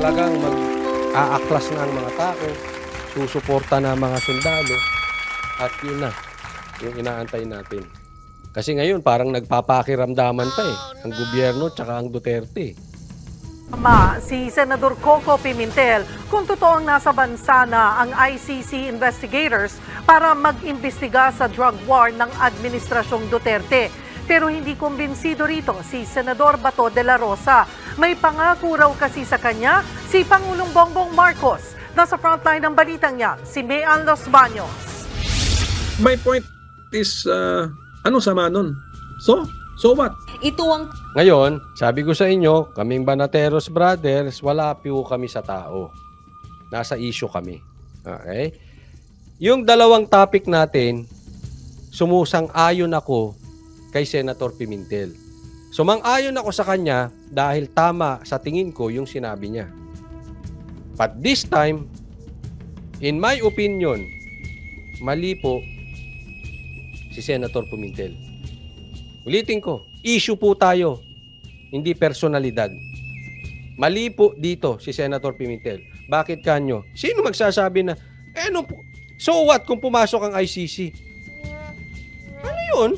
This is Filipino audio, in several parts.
talagang mag-aaklas na ang mga tao, susuporta na ang mga sundalo, at yun na, yung inaantay natin. Kasi ngayon, parang nagpapakiramdaman pa ang gobyerno tsaka ang Duterte. Si Senador Coco Pimentel kung totoong nasa bansa na ang ICC investigators para mag-imbestiga sa drug war ng Administrasyong Duterte. Pero hindi kumbinsido rito si Senador Bato de la Rosa. May pangako raw kasi sa kanya si Pangulong Bongbong Marcos. Nasa frontline ng balitang yan, si Mean Los Baños. My point is, ano sama nun? So what? Ito ang... Ngayon, sabi ko sa inyo, kaming Banateros Brothers, wala po kami sa tao. Nasa issue kami. Okay? Yung dalawang topic natin, sumusang-ayon ako kay Senator Pimentel. Sumang-ayon ako sa kanya dahil tama sa tingin ko yung sinabi niya. But this time, in my opinion, mali po si Senator Pimentel. Ulitin ko, issue po tayo, hindi personalidad. Mali po dito si Senator Pimentel. Bakit kanyo? Sino magsasabi na, so what kung pumasok ang ICC? Ano yun?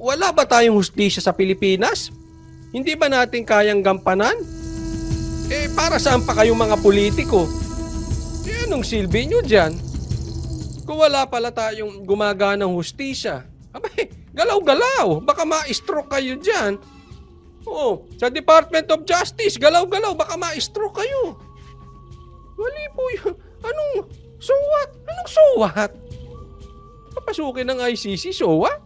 Wala ba tayong hustisya sa Pilipinas? Hindi ba natin kayang gampanan? Para saan pa kayong mga politiko? Anong silbi nyo dyan? Kung wala pala tayong gumaganang hustisya, abay, galaw-galaw. Baka ma-stroke kayo dyan. Oo, sa Department of Justice, galaw-galaw. Baka ma-stroke kayo. Wali po yun. Anong so what? Anong so what? Papasukin ng ICC, so what?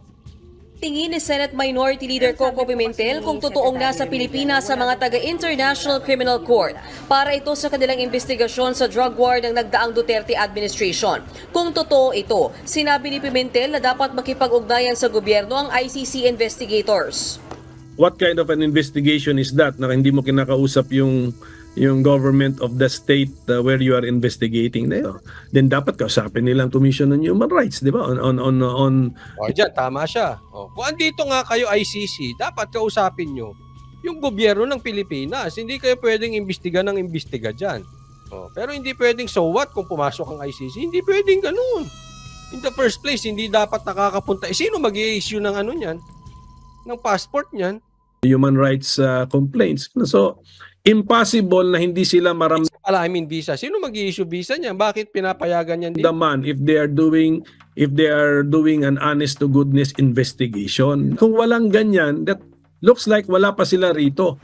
Tingin ni Senate Minority Leader Coco Pimentel kung totoong nasa Pilipinas sa mga taga-International Criminal Court para ito sa kanilang investigasyon sa drug war ng nagdaang Duterte administration. Kung totoo ito, sinabi ni Pimentel na dapat makipag-ugnayan sa gobyerno ang ICC investigators. What kind of an investigation is that na hindi mo kinakausap yung government of the state where you are investigating? Then dapat kausapin nilang Commission on Human Rights, di ba? Diyan, tama siya. Kung andito nga kayo ICC, dapat kausapin nyo yung gobyerno ng Pilipinas. Hindi kayo pwedeng imbestiga ng imbestiga dyan. Pero hindi pwedeng so what kung pumasok ang ICC. Hindi pwedeng ganun. In the first place, hindi dapat nakakapunta. Sino mag-i-issue ng ano niyan? Ng passport niyan? Human rights complaints. So, impossible na hindi sila visa. Sino mag-i-issue visa niyan? Bakit pinapayagan niyan dito? If they are doing an honest to goodness investigation. Kung walang ganyan, that looks like wala pa sila rito.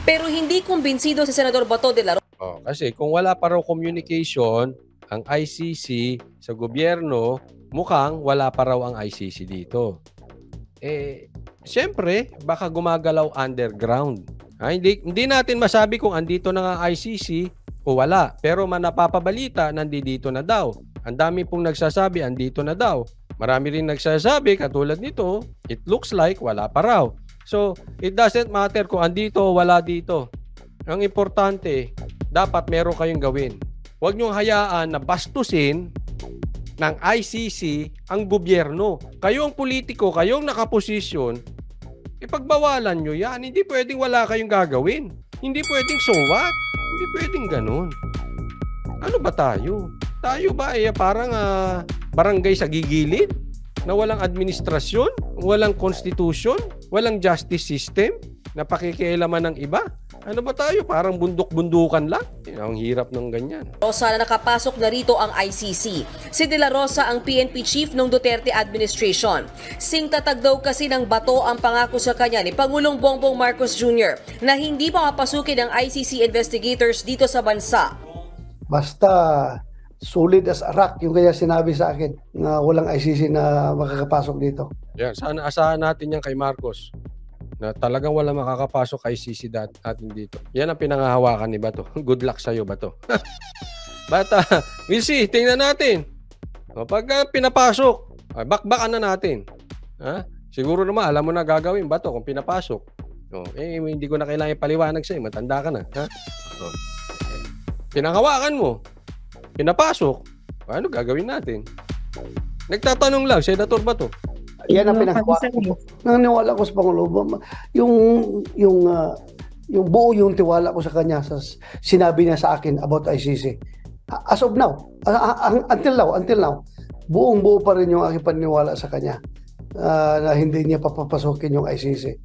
Pero hindi kumbinsido si Senador Bato de la Rosa. Kasi kung wala pa raw communication ang ICC sa gobyerno, mukhang wala pa raw ang ICC dito. Siyempre, baka gumagalaw underground. Hindi natin masabi kung andito na nga ICC o wala. Pero napapabalita, nandito na daw. Ang dami pong nagsasabi, andito na daw. Marami rin nagsasabi, katulad nito, it looks like wala pa raw. So, it doesn't matter kung andito o wala dito. Ang importante, dapat meron kayong gawin. Huwag niyong hayaan na bastusin ng ICC ang gobyerno. Kayo ang politiko, kayong nakaposisyon, ipagbawalan nyo yan. Hindi pwedeng wala kayong gagawin. Hindi pwedeng so what? Hindi pwedeng ganun. Ano ba tayo? Tayo ba parang barangay sa gigilid? Na walang administrasyon? Walang konstitusyon? Walang justice system? Na pakikialaman ng iba? Ano ba tayo? Parang bundok-bundukan lang? Ang hirap ng ganyan. Rosa na nakapasok na rito ang ICC. Si De La Rosa ang PNP chief ng Duterte administration. Singtatag daw kasi ng Bato ang pangako sa kanya ni Pangulong Bongbong Marcos Jr. na hindi pa mapasukin ng ICC investigators dito sa bansa. Basta solid as a rock yung kaya sinabi sa akin na walang ICC na makakapasok dito. Yan, sana asahan natin yan kay Marcos. Na talagang wala makakapasok kay ICC atin dito. Yan ang pinangahawakan ni Bato. Good luck sa'yo, Bato. Bata, we'll see. Tingnan natin. Pag pinapasok, bakbakan na natin. Siguro naman, alam mo na gagawin, Bato, kung pinapasok. Hindi ko na kailangan ipaliwanag sa'yo. Matanda ka na. Pinangahawakan mo. Pinapasok. Ano gagawin natin? Nagtatanong lang, Senator Bato. Yan ang pinakawa ko. Naniniwala ko sa Pangulo. yung buo yung tiwala ko sa kanya sa sinabi niya sa akin about ICC. As of now, until now, buong-buo pa rin yung aking paniniwala sa kanya na hindi niya papapasukin yung ICC.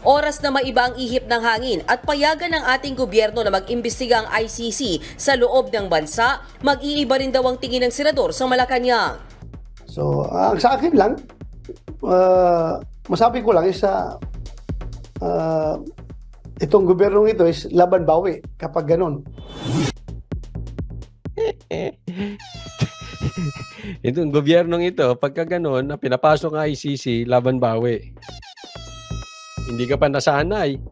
Oras na maiba ang ihip ng hangin at payagan ng ating gobyerno na mag-imbestiga ang ICC sa loob ng bansa, mag-iiba rin daw ang tingin ng senador sa Malacanang. So, ang sa akin lang, masabi ko lang is itong gobyernong ito is laban bawi kapag ganun. Itong gobyernong ito, pagka ganun, na pinapasok ang ICC, laban bawi. Hindi ka pa nasanay.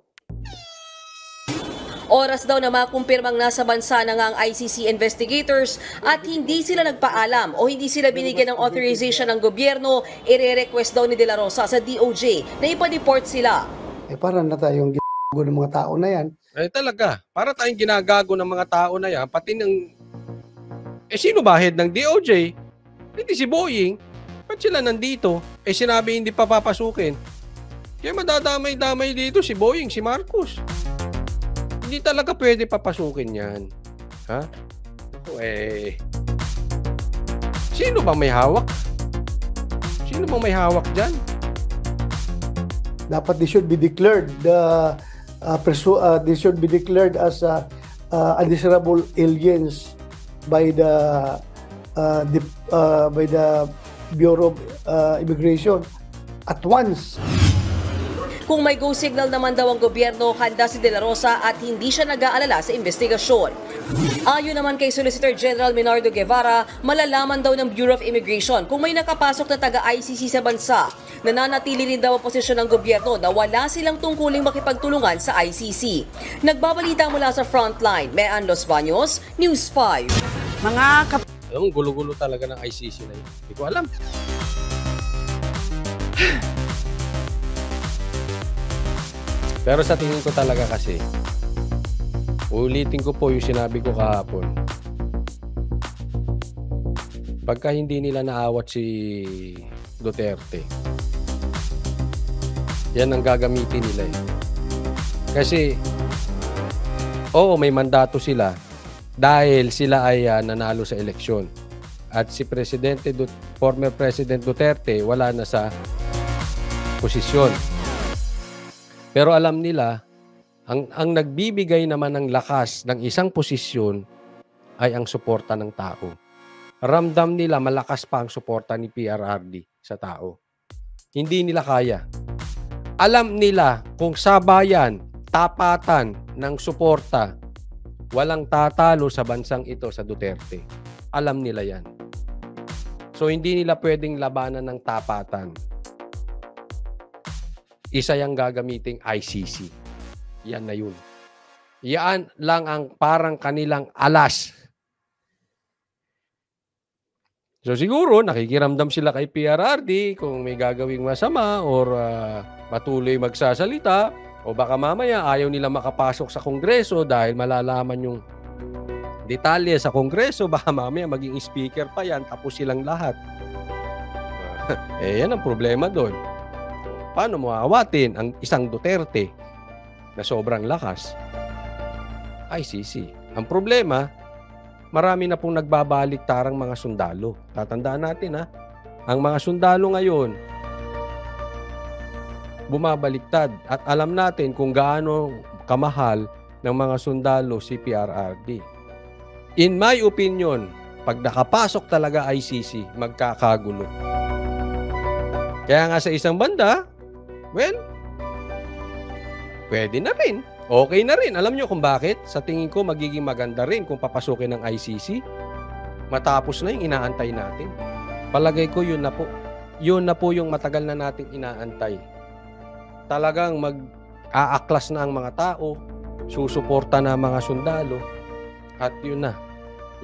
Oras daw na makumpirmang nasa bansa na nga ang ICC investigators at hindi sila nagpaalam o hindi sila binigyan ng authorization ng gobyerno, ire-request daw ni De La Rosa sa DOJ na ipa-deport sila. Para na tayong ginagago ng mga tao na yan. Talaga, para tayong ginagago ng mga tao na yan, pati ng... sino ba head ng DOJ? Hindi si Boying. Ba't sila nandito? Sinabi hindi pa papasukin. Kaya madadamay-damay dito si Boying, si Marcos. Hindi talaga pwede papasukin yan. Ha? Sino bang may hawak? Sino bang may hawak dyan? Dapat they should be declared they should be declared as undesirable aliens by the Bureau of Immigration at once. Kung may go signal naman daw ang gobyerno, handa si De La Rosa at hindi siya nag-aalala sa investigasyon. Ayon naman kay Solicitor General Menardo Guevara, malalaman daw ng Bureau of Immigration kung may nakapasok na taga-ICC sa bansa. Nananatili rin daw ang posisyon ng gobyerno na wala silang tungkuling makipagtulungan sa ICC. Nagbabalita mula sa Frontline, Mean Los Baños, News 5. Alam mo, gulo-gulo talaga ng ICC na yun. Hindi ko alam. Pero sa tingin ko talaga kasi, ulitin ko po yung sinabi ko kahapon. Pagka hindi nila naawat si Duterte, yan ang gagamitin nila eh. Kasi, oo, may mandato sila dahil sila ay nanalo sa eleksyon. At si former President Duterte wala na sa posisyon. Pero alam nila, ang nagbibigay naman ng lakas ng isang posisyon ay ang suporta ng tao. Ramdam nila malakas pa ang suporta ni PRRD sa tao. Hindi nila kaya. Alam nila kung sabayan, tapatan ng suporta, walang tatalo sa bansang ito sa Duterte. Alam nila yan. So hindi nila pwedeng labanan ng tapatan. Isa yung gagamiting ICC. Yan na yun. Yan lang ang parang kanilang alas. So siguro nakikiramdam sila kay PRRD kung may gagawing masama or patuloy magsasalita o baka mamaya ayaw nila makapasok sa Kongreso dahil malalaman yung detalye sa Kongreso, baka mamaya maging speaker pa yan tapos silang lahat. Yan ang problema doon. Paano mo aawatin ang isang Duterte na sobrang lakas? ICC. Ang problema, marami na pong nagbabalik-tarang mga sundalo. Tatandaan natin ang mga sundalo ngayon, bumabaliktad. At alam natin kung gaano kamahal ng mga sundalo si PRRD. In my opinion, pag nakapasok talaga ICC, magkakagulo. Kaya nga sa isang banda, well, pwede na rin. Okay na rin. Alam nyo kung bakit? Sa tingin ko, magiging maganda rin kung papasukin ng ICC. Matapos na yung inaantay natin. Palagay ko, yun na po. Yun na po yung matagal na nating inaantay. Talagang mag-aaklas na ang mga tao, susuporta na ang mga sundalo, at yun na,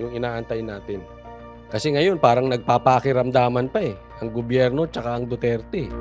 yung inaantay natin. Kasi ngayon, parang nagpapakiramdaman pa ang gobyerno tsaka ang Duterte.